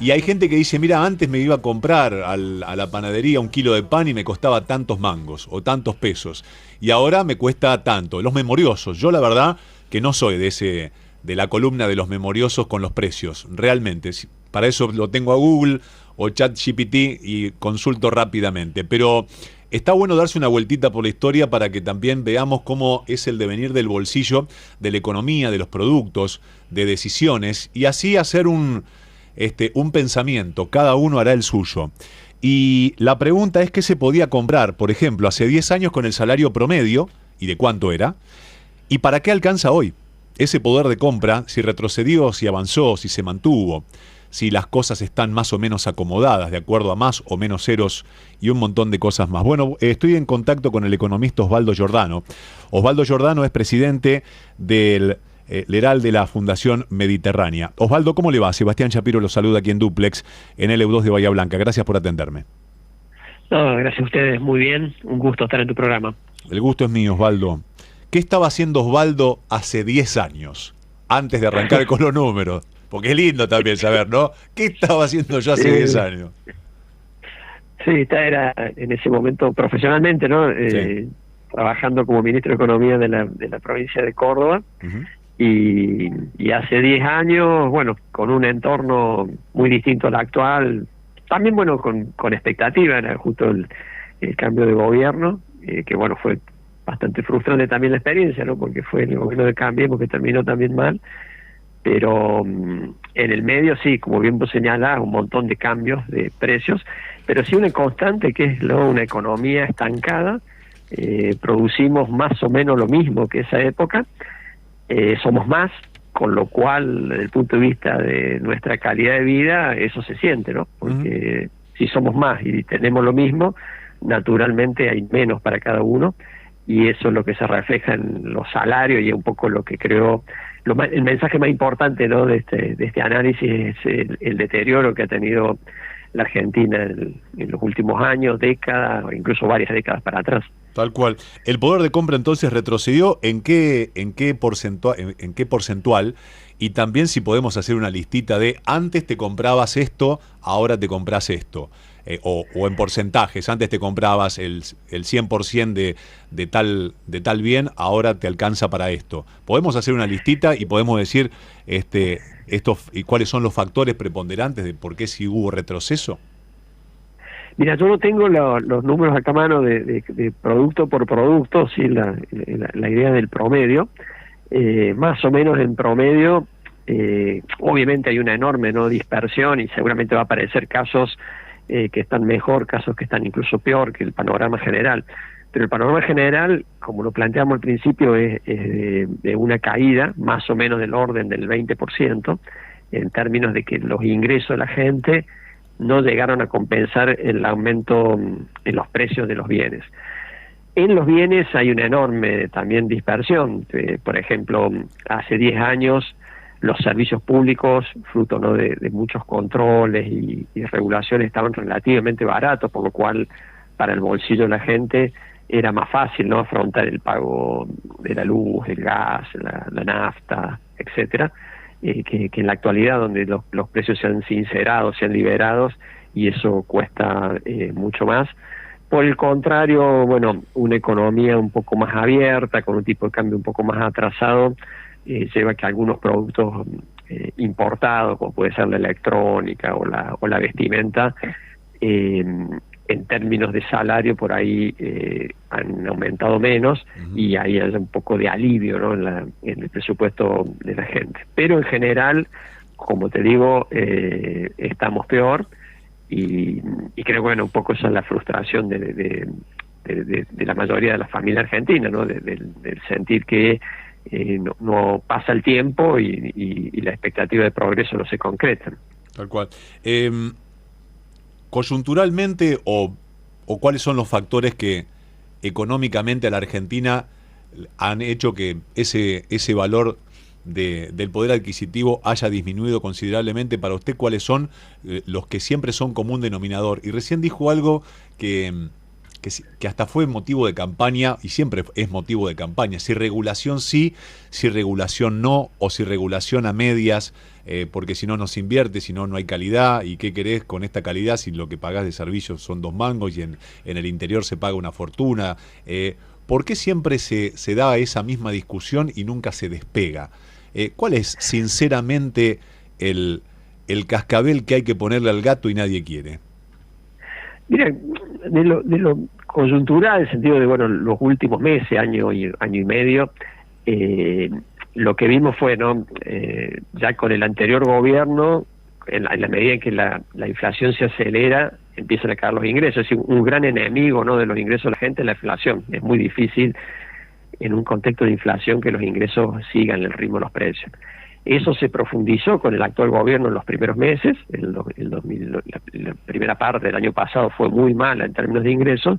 Y hay gente que dice, mira, antes me iba a comprar a la panadería un kilo de pan y me costaba tantos mangos o tantos pesos. Y ahora me cuesta tanto. Los memoriosos. Yo la verdad que no soy de la columna de los memoriosos con los precios. Realmente. Para eso lo tengo a Google o ChatGPT y consulto rápidamente. Pero está bueno darse una vueltita por la historia para que también veamos cómo es el devenir del bolsillo, de la economía, de los productos, de decisiones, y así hacer un pensamiento. Cada uno hará el suyo. Y la pregunta es qué se podía comprar, por ejemplo, hace 10 años con el salario promedio, y de cuánto era, y para qué alcanza hoy. Ese poder de compra, si retrocedió, si avanzó, si se mantuvo, si las cosas están más o menos acomodadas, de acuerdo a más o menos ceros y un montón de cosas más. Bueno, estoy en contacto con el economista Osvaldo Giordano. Osvaldo Giordano es presidente del Leral de la Fundación Mediterránea. Osvaldo, ¿cómo le va? Sebastián Shapiro lo saluda aquí en Duplex, en LU2 de Bahía Blanca. Gracias por atenderme. No, gracias a ustedes, muy bien. Un gusto estar en tu programa. El gusto es mío, Osvaldo. ¿Qué estaba haciendo Osvaldo hace 10 años, antes de arrancar con los números? Porque es lindo también saber, ¿no? ¿Qué estaba haciendo yo hace 10 años? Sí, era en ese momento profesionalmente, ¿no? Sí. Trabajando como ministro de Economía de la provincia de Córdoba. Uh-huh. Y hace 10 años, bueno, con un entorno muy distinto al actual, también, bueno, con expectativa, era justo el cambio de gobierno, que, bueno, fue bastante frustrante también la experiencia, ¿no? Porque fue el gobierno de Cambiemos que terminó también mal. Pero en el medio sí, como bien vos señalás, un montón de cambios de precios, pero sí una constante que es una economía estancada. Producimos más o menos lo mismo que esa época, somos más, con lo cual desde el punto de vista de nuestra calidad de vida eso se siente, ¿no? Porque si somos más y tenemos lo mismo, naturalmente hay menos para cada uno, y eso es lo que se refleja en los salarios y es un poco lo que creo. El mensaje más importante, ¿no?, de este análisis es el deterioro que ha tenido la Argentina en los últimos años, décadas, o incluso varias décadas para atrás. Tal cual. El poder de compra entonces retrocedió en qué porcentual, y también si podemos hacer una listita de antes te comprabas esto, ahora te compras esto. O en porcentajes, antes te comprabas el 100% de tal bien, ahora te alcanza para esto. Podemos hacer una listita y podemos decir y cuáles son los factores preponderantes de por qué si hubo retroceso. Mira, yo no tengo los números acá a mano de producto por producto, sí, la idea del promedio. Más o menos en promedio, obviamente hay una enorme, ¿no?, dispersión, y seguramente va a aparecer casos que están mejor, casos que están incluso peor que el panorama general. Pero el panorama general, como lo planteamos al principio, es de una caída más o menos del orden del 20%, en términos de que los ingresos de la gente no llegaron a compensar el aumento en los precios de los bienes. En los bienes hay una enorme también dispersión. Por ejemplo, hace 10 años los servicios públicos, fruto, ¿no?, de muchos controles y regulaciones, estaban relativamente baratos, por lo cual para el bolsillo de la gente era más fácil, ¿no?, afrontar el pago de la luz, el gas, la nafta, etcétera, que en la actualidad, donde los precios se han sincerado, se han liberado, y eso cuesta mucho más. Por el contrario, bueno, una economía un poco más abierta, con un tipo de cambio un poco más atrasado, lleva que algunos productos importados, como puede ser la electrónica o la vestimenta, en términos de salario por ahí han aumentado menos, y ahí hay un poco de alivio, ¿no?, en el presupuesto de la gente. Pero en general, como te digo, estamos peor, y creo que, bueno, un poco esa es la frustración de la mayoría de la familia argentina, ¿no?, del sentir que no pasa el tiempo y la expectativa de progreso no se concreta. Tal cual. Coyunturalmente, o cuáles son los factores que económicamente a la Argentina han hecho que ese valor del poder adquisitivo haya disminuido considerablemente para usted, cuáles son los que siempre son común denominador. Y recién dijo algo que que hasta fue motivo de campaña y siempre es motivo de campaña. Si regulación sí, si regulación no, o si regulación a medias, porque si no se invierte, si no hay calidad. ¿Y qué querés con esta calidad si lo que pagás de servicios son 2 mangos y en el interior se paga una fortuna? ¿Por qué siempre se da esa misma discusión y nunca se despega? ¿Cuál es sinceramente el cascabel que hay que ponerle al gato y nadie quiere? Mira, de lo coyuntural, en el sentido de, bueno, los últimos meses, año y medio, lo que vimos fue, ¿no? Ya con el anterior gobierno, en la medida en que la inflación se acelera, empiezan a caer los ingresos. Es decir, un gran enemigo, ¿no?, de los ingresos de la gente es la inflación. Es muy difícil en un contexto de inflación que los ingresos sigan el ritmo de los precios. Eso se profundizó con el actual gobierno en los primeros meses. La primera parte del año pasado fue muy mala en términos de ingresos,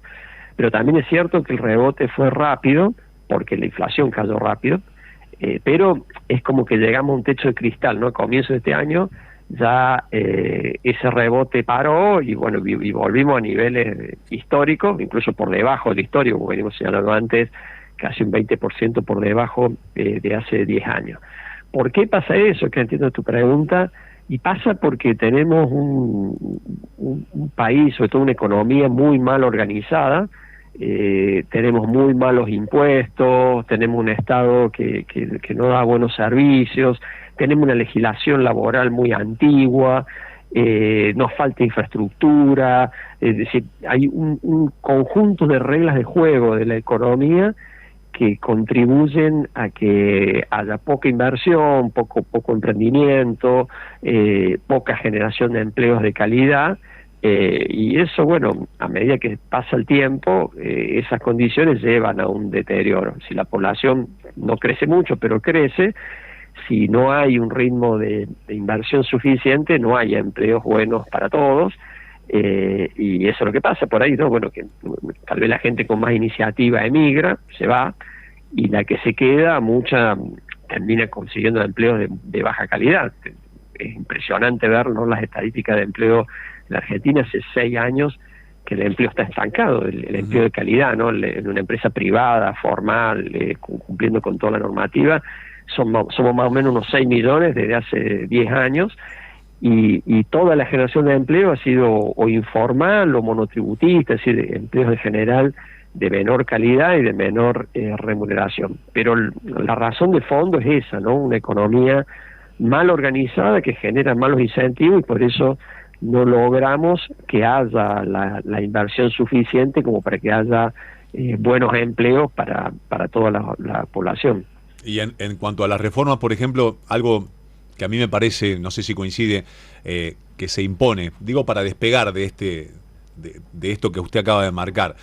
pero también es cierto que el rebote fue rápido, porque la inflación cayó rápido, pero es como que llegamos a un techo de cristal, ¿no? A comienzo de este año ya ese rebote paró y bueno, y volvimos a niveles históricos, incluso por debajo del histórico, como venimos señalando antes, casi un 20% por debajo de hace 10 años. ¿Por qué pasa eso? Que entiendo tu pregunta, y pasa porque tenemos un país, sobre todo una economía muy mal organizada. Tenemos muy malos impuestos, tenemos un Estado que no da buenos servicios, tenemos una legislación laboral muy antigua, nos falta infraestructura, es decir, hay un conjunto de reglas de juego de la economía que contribuyen a que haya poca inversión, poco emprendimiento, poca generación de empleos de calidad, y eso, bueno, a medida que pasa el tiempo, esas condiciones llevan a un deterioro. Si la población no crece mucho, pero crece, si no hay un ritmo de inversión suficiente, no hay empleos buenos para todos, y eso es lo que pasa por ahí, ¿no? Bueno, que tal vez la gente con más iniciativa emigra, se va, y la que se queda, mucha termina consiguiendo empleos de baja calidad. Es impresionante ver, ¿no?, las estadísticas de empleo en Argentina. Hace 6 años que el empleo está estancado, el empleo de calidad, ¿no? En una empresa privada, formal, cumpliendo con toda la normativa, somos más o menos unos 6 millones desde hace 10 años, y toda la generación de empleo ha sido o informal o monotributista, es decir, empleos en general de menor calidad y de menor remuneración. Pero la razón de fondo es esa, ¿no? Una economía mal organizada que genera malos incentivos, y por eso no logramos que haya la inversión suficiente como para que haya buenos empleos para toda la población. Y en cuanto a las reformas, por ejemplo, algo que a mí me parece, no sé si coincide, que se impone, digo, para despegar de esto que usted acaba de marcar,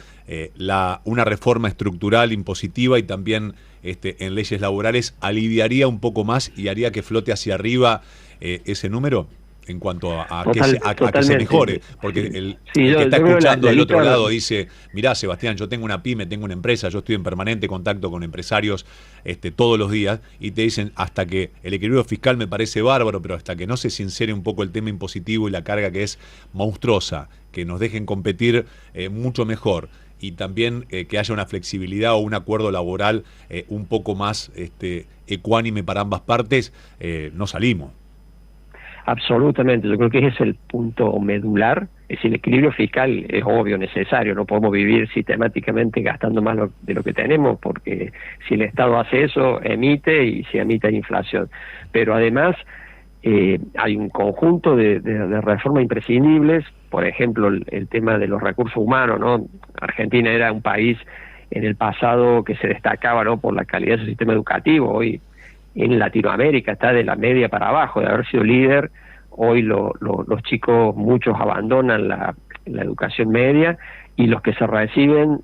una reforma estructural impositiva y también en leyes laborales aliviaría un poco más y haría que flote hacia arriba ese número en cuanto a que se mejore, porque el que está escuchando del otro lado dice: mirá, Sebastián, yo tengo una pyme, tengo una empresa, yo estoy en permanente contacto con empresarios todos los días, y te dicen, hasta que el equilibrio fiscal me parece bárbaro, pero hasta que no se sincere un poco el tema impositivo y la carga que es monstruosa, que nos dejen competir mucho mejor, y también que haya una flexibilidad o un acuerdo laboral un poco más ecuánime para ambas partes, no salimos. Absolutamente, yo creo que ese es el punto medular. Es decir, el equilibrio fiscal es obvio, necesario. No podemos vivir sistemáticamente gastando más de lo que tenemos, porque si el Estado hace eso, emite, y si emite hay inflación. Pero además hay un conjunto de reformas imprescindibles. Por ejemplo, el tema de los recursos humanos, ¿no? Argentina era un país en el pasado que se destacaba, ¿no?, por la calidad de su sistema educativo. Hoy en Latinoamérica está de la media para abajo, de haber sido líder. Hoy los chicos, muchos abandonan la educación media, y los que se reciben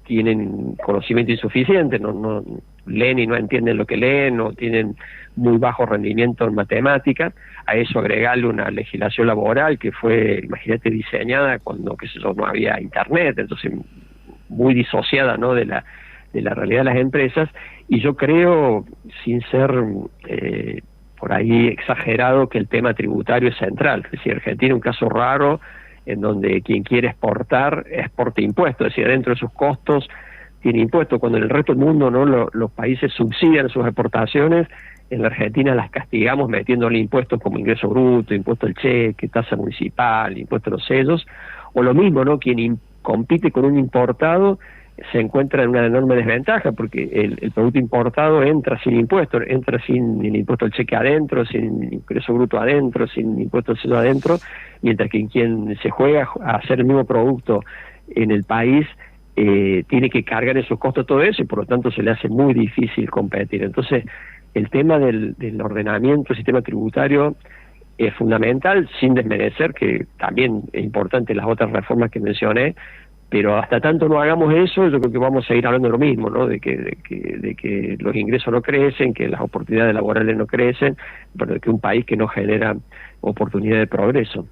tienen conocimiento insuficiente, no leen y no entienden lo que leen, o tienen muy bajo rendimiento en matemáticas. A eso agregarle una legislación laboral que fue, imagínate, diseñada cuando, qué sé yo, no había internet, entonces muy disociada, ¿no?, de la realidad de las empresas. Y yo creo, sin ser por ahí exagerado, que el tema tributario es central. Es decir, Argentina es un caso raro en donde quien quiere exportar exporta impuestos, es decir, dentro de sus costos tiene impuestos, cuando en el resto del mundo no los países subsidian sus exportaciones. En la Argentina las castigamos metiéndole impuestos como ingreso bruto, impuesto al cheque, tasa municipal, impuesto a los sellos, o lo mismo, ¿no? Quien compite con un importado se encuentra en una enorme desventaja, porque el producto importado entra sin impuestos, entra sin el impuesto al cheque adentro, sin ingreso bruto adentro, sin impuesto al sello adentro, mientras que quien se juega a hacer el mismo producto en el país tiene que cargar en sus costos todo eso, y por lo tanto se le hace muy difícil competir. Entonces, el tema del ordenamiento del sistema tributario es fundamental, sin desmerecer que también es importante las otras reformas que mencioné, pero hasta tanto no hagamos eso, yo creo que vamos a seguir hablando de lo mismo, ¿no? De que los ingresos no crecen, que las oportunidades laborales no crecen, pero de que un país que no genera oportunidad de progreso.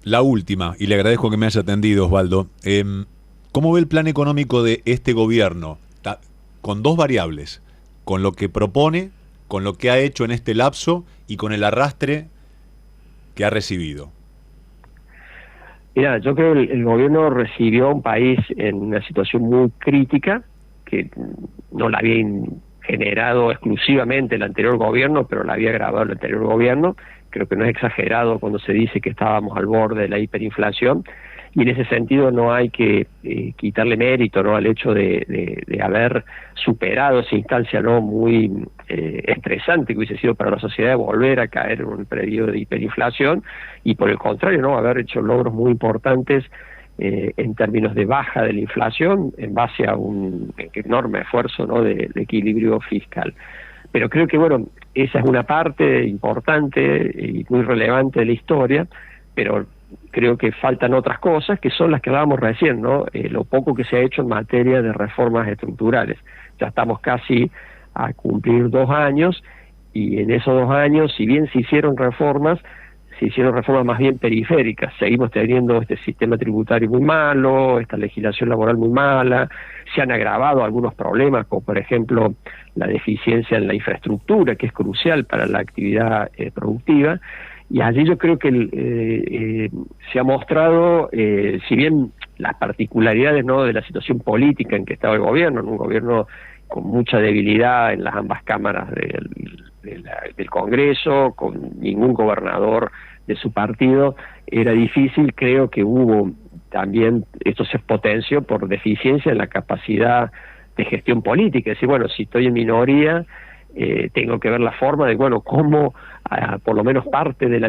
La última, y le agradezco que me haya atendido, Osvaldo. ¿Cómo ve el plan económico de este gobierno? Con dos variables, con lo que propone, con lo que ha hecho en este lapso y con el arrastre que ha recibido. Mira, yo creo que el gobierno recibió a un país en una situación muy crítica, que no la había generado exclusivamente el anterior gobierno, pero la había agravado el anterior gobierno. Creo que no es exagerado cuando se dice que estábamos al borde de la hiperinflación, y en ese sentido no hay que quitarle mérito, ¿no?, al hecho de haber superado esa instancia, ¿no?, muy estresante que hubiese sido para la sociedad, volver a caer en un periodo de hiperinflación, y por el contrario, ¿no?, haber hecho logros muy importantes en términos de baja de la inflación en base a un enorme esfuerzo, ¿no?, de equilibrio fiscal. Pero creo que, bueno, esa es una parte importante y muy relevante de la historia, pero creo que faltan otras cosas que son las que hablábamos recién, ¿no? Lo poco que se ha hecho en materia de reformas estructurales. Ya estamos casi a cumplir 2 años, y en esos 2 años, si bien se hicieron reformas más bien periféricas. Seguimos teniendo este sistema tributario muy malo, esta legislación laboral muy mala, se han agravado algunos problemas, como por ejemplo la deficiencia en la infraestructura, que es crucial para la actividad productiva, y allí yo creo que se ha mostrado, si bien las particularidades, ¿no?, de la situación política en que estaba el gobierno, en un gobierno con mucha debilidad en las ambas cámaras del Congreso, con ningún gobernador de su partido, era difícil. Creo que hubo también, esto se potenció por deficiencia en la capacidad de gestión política. Es decir, bueno, si estoy en minoría, tengo que ver la forma de, bueno, cómo por lo menos parte de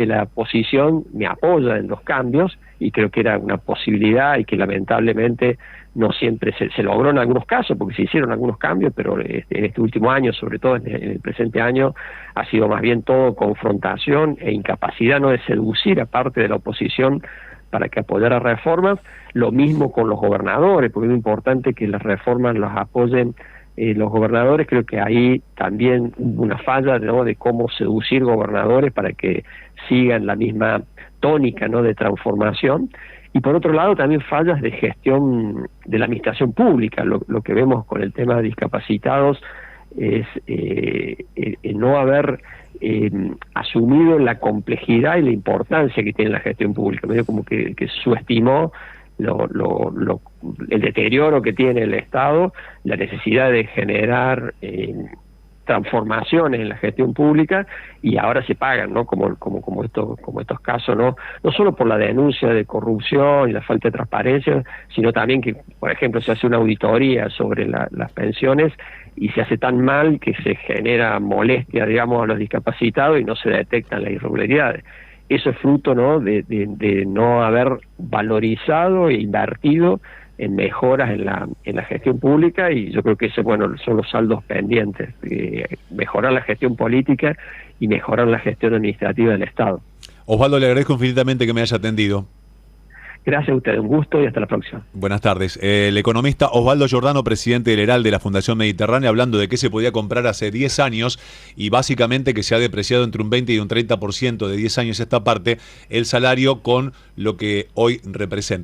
la oposición me apoya en los cambios, y creo que era una posibilidad y que lamentablemente no siempre se logró en algunos casos, porque se hicieron algunos cambios, pero en este último año, sobre todo en el presente año, ha sido más bien todo confrontación e incapacidad, ¿no?, de seducir a parte de la oposición para que apoyara reformas. Lo mismo con los gobernadores, porque es importante que las reformas las apoyen los gobernadores. Creo que ahí también hubo una falla, ¿no?, de cómo seducir gobernadores para que sigan la misma tónica, ¿no?, de transformación. Y por otro lado también fallas de gestión de la administración pública. Lo que vemos con el tema de discapacitados es no haber asumido la complejidad y la importancia que tiene la gestión pública. Medio como que subestimó el deterioro que tiene el Estado, la necesidad de generar transformaciones en la gestión pública, y ahora se pagan, ¿no?, como estos casos, no solo por la denuncia de corrupción y la falta de transparencia, sino también que, por ejemplo, se hace una auditoría sobre las pensiones y se hace tan mal que se genera molestia, digamos, a los discapacitados y no se detectan las irregularidades. Eso es fruto, ¿no?, de no haber valorizado e invertido en mejoras en la gestión pública, y yo creo que eso, bueno, son los saldos pendientes, mejorar la gestión política y mejorar la gestión administrativa del Estado. Osvaldo, le agradezco infinitamente que me haya atendido. Gracias a usted, un gusto, y hasta la próxima. Buenas tardes. El economista Osvaldo Giordano, presidente del ERAL de la Fundación Mediterránea, hablando de qué se podía comprar hace 10 años y básicamente que se ha depreciado entre un 20 y un 30% de 10 años esta parte, el salario con lo que hoy representa.